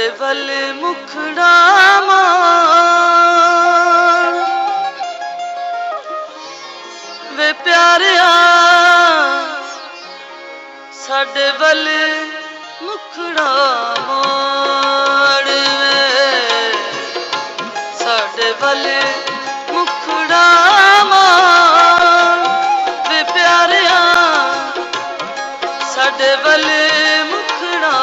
ਸਾਡੇ ਵੱਲ ਮੁਖੜਾ ਮਾਰ ਵੇ ਪਿਆਰਿਆ, ਸਾਡੇ ਵੱਲ ਮੁਖੜਾ ਮਾਰ ਵੇ ਸਾਡੇ ਵੱਲ ਮੁਖੜਾ ਮਾਰ ਵੇ ਪਿਆਰਿਆ, ਸਾਡੇ ਵੱਲ ਮੁਖੜਾ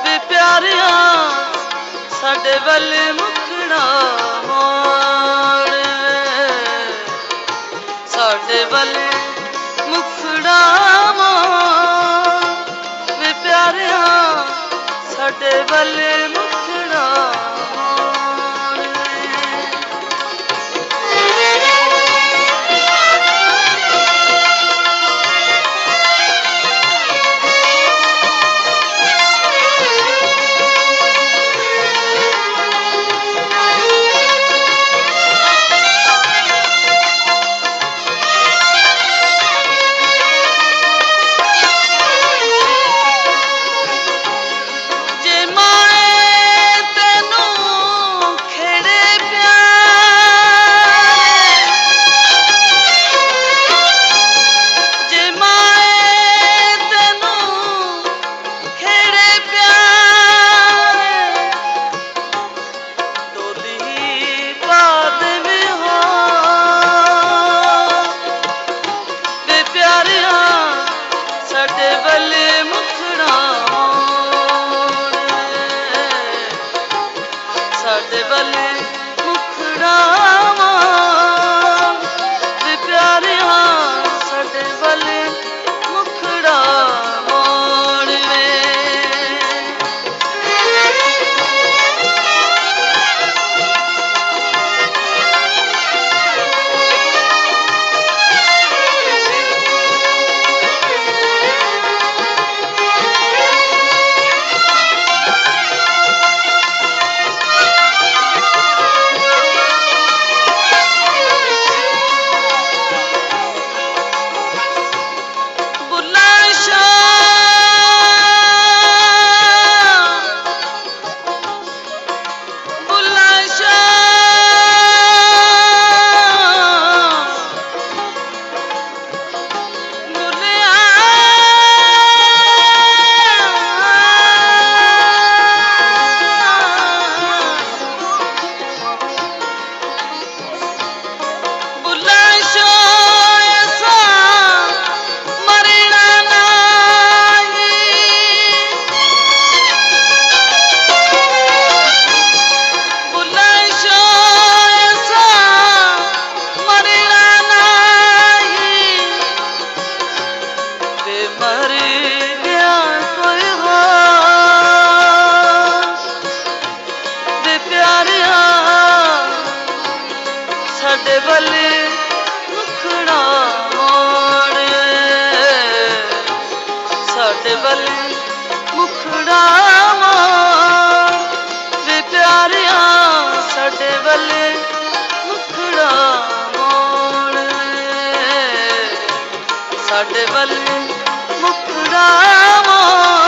ਵੇ ਪਿਆਰਿਆ, ਸਾਡੇ ਵੱਲ ਮੁਖੜਾ ਮਾਰ ਸਾਡੇ ਵੱਲ ਮੁਖੜਾ ਮਾਰ ਵੇ ਪਿਆਰਿਆ, ਸਾਡੇ ਵੱਲ ਮੁਖੜਾ ਸਾਡੇ ਵੱਲ ਮੁਖੜਾ ਮਾਰ ਵੇ ਪਿਆਰਿਆ, ਸਾਡੇ ਵੱਲ ਮੁਖੜਾ ਮਾਰ ਵੇ ਸਾਡੇ ਵੱਲ ਮੁਖੜਾ ਮਾਰ ਸਾਡੇ ਵੱਲ ਮੁਖੜਾ ਮਾਰ ਵੇ ਪਿਆਰਿਆ, ਸਾਡੇ ਵੱਲ ਮੁਖੜਾ ਮਾਰ ਸਾਡੇ ਵੱਲ ਮੁਖੜਾ ਮਾਰ